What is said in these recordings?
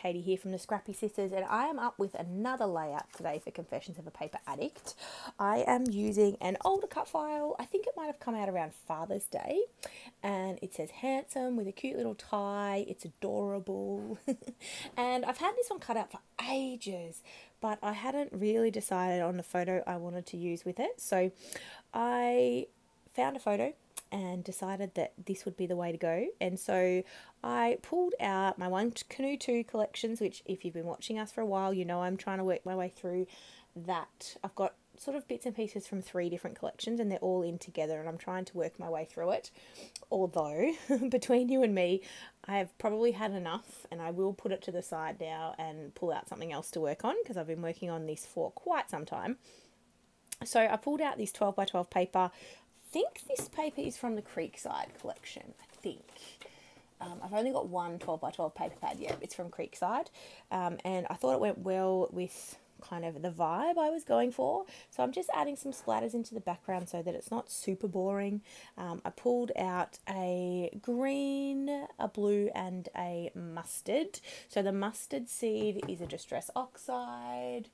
Katie here from the Scrappy Sisters, and I am up with another layout today for Confessions of a Paper Addict. I am using an older cut file. I think it might have come out around Father's Day, and it says handsome with a cute little tie. It's adorable. And I've had this one cut out for ages, but I hadn't really decided on the photo I wanted to use with it. So I found a photo and decided that this would be the way to go. And so I pulled out my One Canoe 2 collections, which if you've been watching us for a while, you know I'm trying to work my way through that. I've got sort of bits and pieces from 3 different collections and they're all in together, and I'm trying to work my way through it. Although, between you and me, I have probably had enough, and I will put it to the side now and pull out something else to work on, because I've been working on this for quite some time. So I pulled out this 12 by 12 paper. I think this paper is from the Creekside collection, I think. I've only got one 12 by 12 paper pad yet. It's from Creekside, and I thought it went well with kind of the vibe I was going for. So I'm just adding some splatters into the background so that it's not super boring. I pulled out a green, a blue, and a mustard. So the mustard seed is a distress oxide.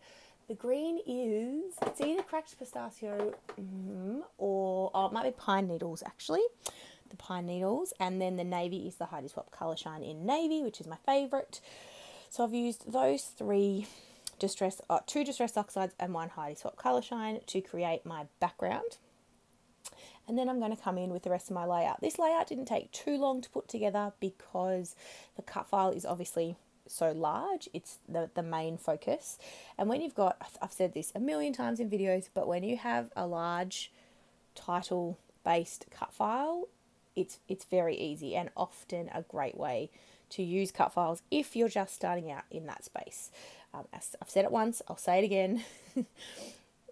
The green is, it's either cracked pistachio or it might be pine needles actually. The pine needles. And then the navy is the Heidi Swap Colour Shine in navy, which is my favourite. So I've used those 3 two distressed oxides and 1 Heidi Swap Colour Shine to create my background. And then I'm going to come in with the rest of my layout. This layout didn't take too long to put together because the cut file is obviously so large. It's the main focus. And when you've got, I've said this a million times in videos, but when you have a large title based cut file, it's very easy and often a great way to use cut files if you're just starting out in that space. I've said it once, I'll say it again.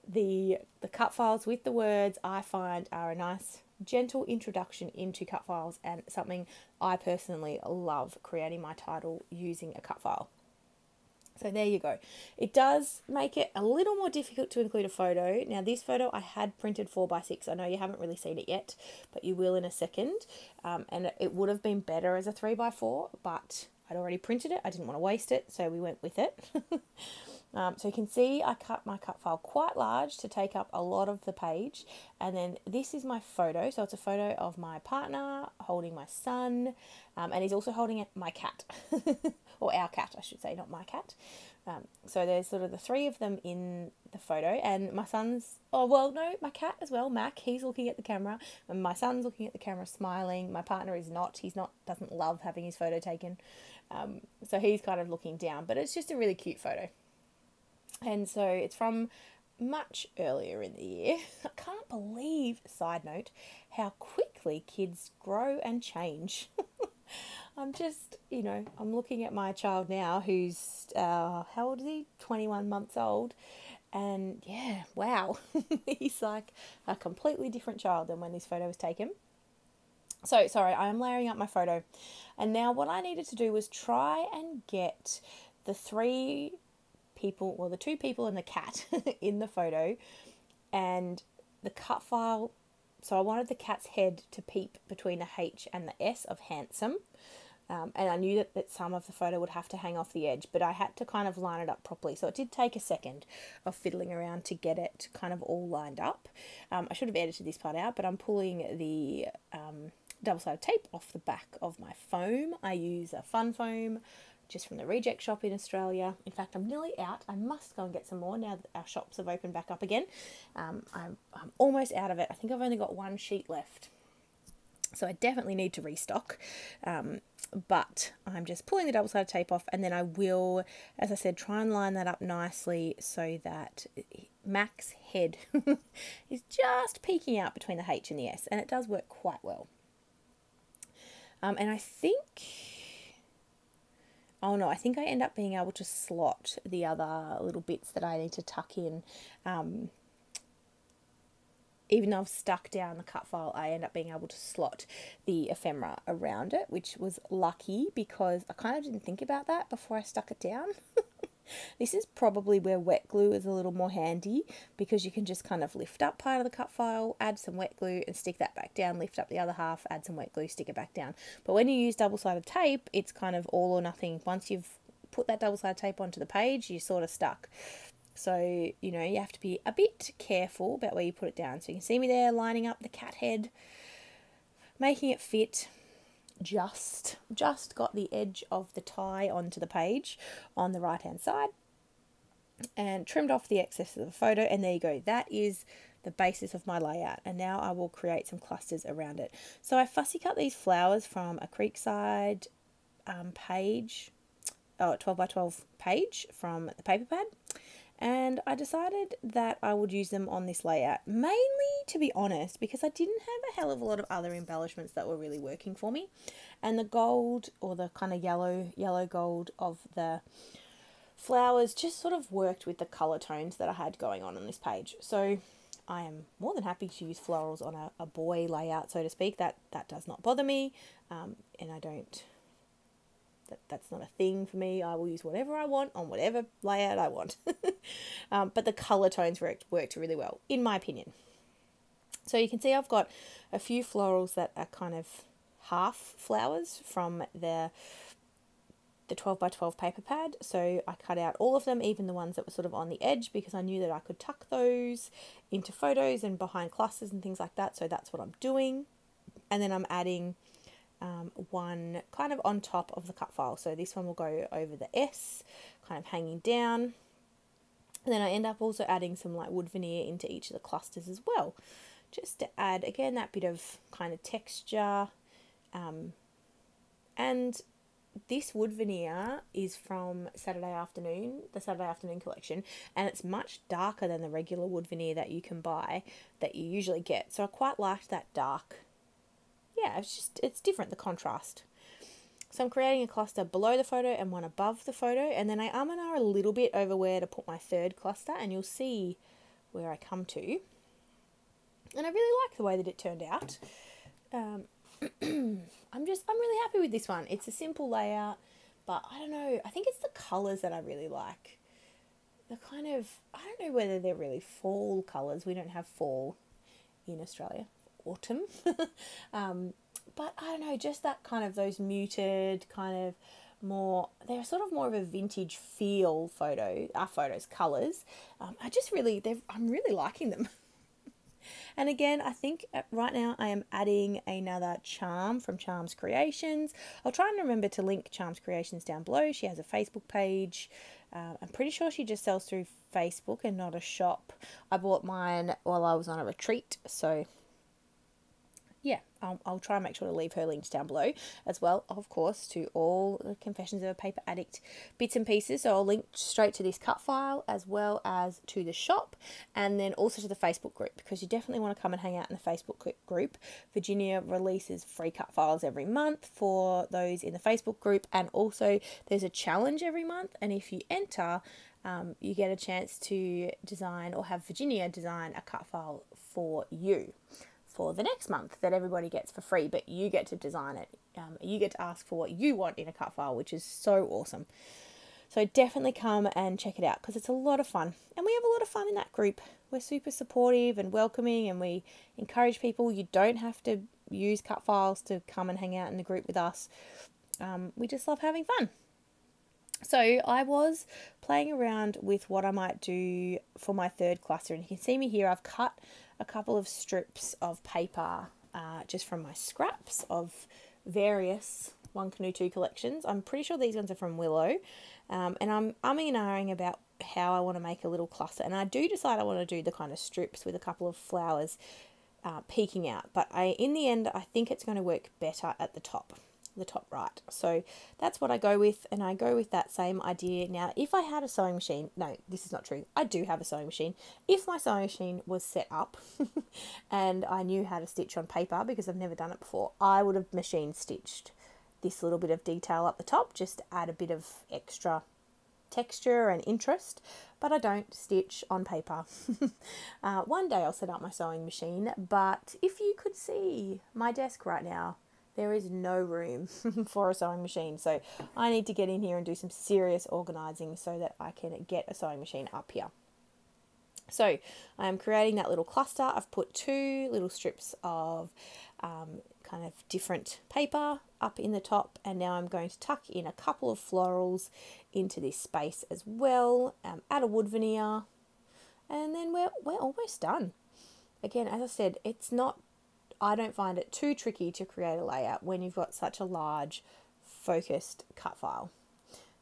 The cut files with the words I find are a nice gentle introduction into cut files, and something I personally love creating my title using a cut file. So there you go. It does make it a little more difficult to include a photo. Now this photo I had printed 4x6. I know you haven't really seen it yet, but you will in a second. And it would have been better as a 3x4, but I'd already printed it. I didn't want to waste it, so we went with it. So you can see I cut my cut file quite large to take up a lot of the page. And then this is my photo. So it's a photo of my partner holding my son, and he's also holding my cat, or our cat, I should say, not my cat. So there's sort of the 3 of them in the photo, and my son's, oh well, no, my cat as well, Mac, he's looking at the camera, and my son's looking at the camera smiling. My partner is not, doesn't love having his photo taken. So he's kind of looking down, but it's just a really cute photo. And so it's from much earlier in the year. I can't believe, side note, how quickly kids grow and change. I'm just, I'm looking at my child now who's, how old is he? 21 months old. And yeah, wow. He's like a completely different child than when this photo was taken. So, sorry, I am layering up my photo. And now what I needed to do was try and get the 3 people, well, the 2 people and the cat in the photo, and the cut file. So I wanted the cat's head to peep between the H and the S of handsome, and I knew that some of the photo would have to hang off the edge, but I had to kind of line it up properly. So it did take a second of fiddling around to get it kind of all lined up. I should have edited this part out, but I'm pulling the double-sided tape off the back of my foam. I use a fun foam just from the reject shop in Australia. In fact, I'm nearly out. I must go and get some more now that our shops have opened back up again. I'm almost out of it. I think I've only got 1 sheet left. So I definitely need to restock. But I'm just pulling the double-sided tape off, and then I will, as I said, try and line that up nicely so that Mac's head is just peeking out between the H and the S, and it does work quite well. And I think... oh no, I think I end up being able to slot the other little bits that I need to tuck in. Even though I've stuck down the cut file, I end up being able to slot the ephemera around it, which was lucky because I kind of didn't think about that before I stuck it down. This is probably where wet glue is a little more handy, because you can just kind of lift up part of the cut file, add some wet glue and stick that back down, lift up the other half, add some wet glue, stick it back down. But when you use double-sided tape, it's kind of all or nothing. Once you've put that double-sided tape onto the page, you're sort of stuck. So, you know, you have to be a bit careful about where you put it down. So you can see me there lining up the cat head, making it fit. Just got the edge of the tie onto the page on the right hand side and trimmed off the excess of the photo, and there you go. That is the basis of my layout, and now I will create some clusters around it. So I fussy cut these flowers from a Creekside page, 12 by 12 page from the paper pad, and I decided that I would use them on this layout, mainly, to be honest, because I didn't have a hell of a lot of other embellishments that were really working for me, and the gold, or the kind of yellow gold of the flowers just sort of worked with the colour tones that I had going on this page. So I am more than happy to use florals on a boy layout, so to speak. That does not bother me, and I don't... That's not a thing for me. I will use whatever I want on whatever layout I want. But the colour tones worked really well, in my opinion. So you can see I've got a few florals that are kind of half flowers from the 12 by 12 paper pad. So I cut out all of them, even the ones that were sort of on the edge, because I knew that I could tuck those into photos and behind clusters and things like that. So that's what I'm doing. And then I'm adding one kind of on top of the cut file. So this one will go over the S, kind of hanging down. And then I end up also adding some like wood veneer into each of the clusters as well, just to add, again, that bit of kind of texture. And this wood veneer is from the Saturday Afternoon collection, and it's much darker than the regular wood veneer that you can buy, that you usually get. So I quite liked that dark. Yeah, it's different, the contrast. So I'm creating a cluster below the photo and one above the photo, and then I and ah a little bit over where to put my third cluster, and you'll see where I come to. And I really like the way that it turned out. I'm really happy with this one. It's a simple layout, but I don't know, I think it's the colours that I really like. The kind of, I don't know whether they're really fall colours. We don't have fall in Australia. Autumn. But I don't know, just that kind of, those muted kind of more, they're sort of more of a vintage feel photos, colours. I'm really liking them. And again, I think right now I am adding another Charm from Charms Creations. I'll try and remember to link Charms Creations down below. She has a Facebook page. I'm pretty sure she just sells through Facebook and not a shop. I bought mine while I was on a retreat, so yeah, I'll try and make sure to leave her links down below, as well, of course, to all the Confessions of a Paper Addict bits and pieces. So I'll link straight to this cut file, as well as to the shop, and then also to the Facebook group, because you definitely want to come and hang out in the Facebook group. Virginia releases free cut files every month for those in the Facebook group, and also there's a challenge every month, and if you enter, you get a chance to design, or have Virginia design, a cut file for you for the next month that everybody gets for free, but you get to design it. You get to ask for what you want in a cut file, which is so awesome. So definitely come and check it out, because it's a lot of fun, and we have a lot of fun in that group. We're super supportive and welcoming, and we encourage people. You don't have to use cut files to come and hang out in the group with us. We just love having fun. So I was playing around with what I might do for my third cluster, and you can see me here. I've cut a couple of strips of paper just from my scraps of various One Canoe 2 collections. I'm pretty sure these ones are from Willow, and I'm umming and ahhing about how I want to make a little cluster, and I do decide I want to do the kind of strips with a couple of flowers peeking out, but in the end I think it's going to work better at the top right. So that's what I go with, and I go with that same idea. Now, if I had a sewing machine, no, this is not true. I do have a sewing machine. If my sewing machine was set up and I knew how to stitch on paper, because I've never done it before, I would have machine stitched this little bit of detail up the top, just to add a bit of extra texture and interest, but I don't stitch on paper. One day I'll set up my sewing machine, but if you could see my desk right now, there is no room for a sewing machine. So I need to get in here and do some serious organising so that I can get a sewing machine up here. So I am creating that little cluster. I've put 2 little strips of kind of different paper up in the top, and now I'm going to tuck in a couple of florals into this space as well, add a wood veneer, and then we're almost done. Again, as I said, I don't find it too tricky to create a layout when you've got such a large focused cut file.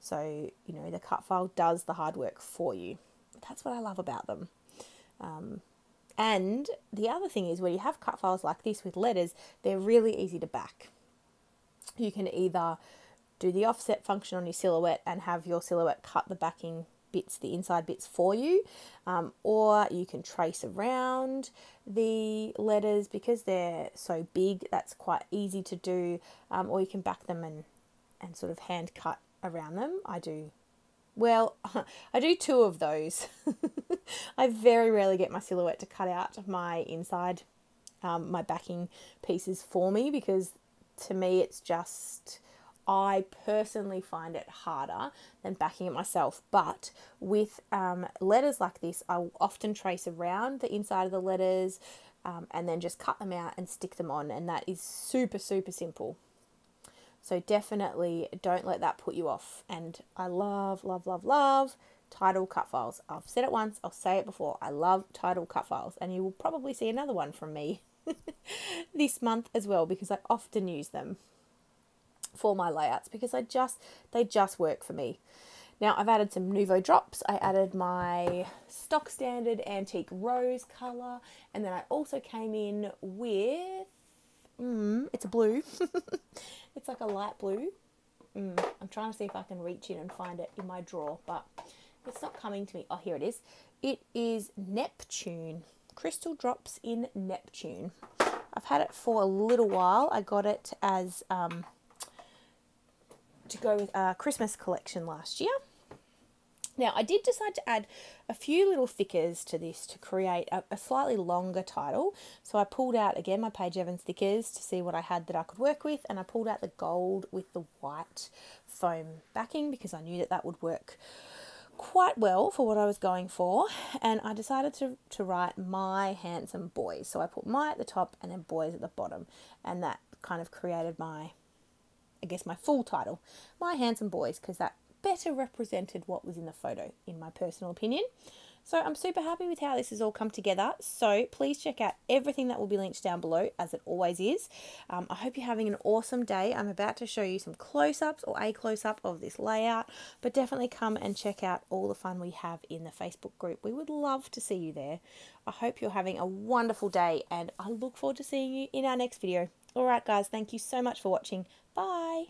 So, you know, the cut file does the hard work for you. That's what I love about them. And the other thing is, when you have cut files like this with letters, they're really easy to back. You can either do the offset function on your silhouette and have your silhouette cut the backing bits, the inside bits for you, or you can trace around the letters because they're so big. That's quite easy to do, or you can back them and sort of hand cut around them. I do 2 of those. I very rarely get my silhouette to cut out my inside, my backing pieces for me, because to me it's just, I personally find it harder than backing it myself. But with letters like this, I will often trace around the inside of the letters and then just cut them out and stick them on, and that is super, super simple. So definitely don't let that put you off. And I love, love, love, love title cut files. I've said it once, I'll say it before. I love title cut files, and you will probably see another one from me this month as well, because I often use them for my layouts because they just work for me. Now I've added some Nouveau drops. I added my stock standard antique rose colour, and then I also came in with it's a blue. It's like a light blue. I'm trying to see if I can reach in and find it in my drawer, but it's not coming to me. Oh, here it is. It is Neptune. Crystal drops in Neptune. I've had it for a little while. I got it as to go with a Christmas collection last year. Now, I did decide to add a few little thickers to this to create a slightly longer title. So I pulled out, again, my Paige Evans thickers to see what I had that I could work with. And I pulled out the gold with the white foam backing because I knew that that would work quite well for what I was going for. And I decided to write My Handsome Boys. So I put my at the top and then boys at the bottom. And that kind of created my full title, My Handsome Boys, because that better represented what was in the photo, in my personal opinion. So I'm super happy with how this has all come together. So please check out everything that will be linked down below, as it always is. I hope you're having an awesome day. I'm about to show you some close-ups, or a close-up of this layout, but definitely come and check out all the fun we have in the Facebook group. We would love to see you there. I hope you're having a wonderful day, and I look forward to seeing you in our next video. All right, guys, thank you so much for watching. Bye.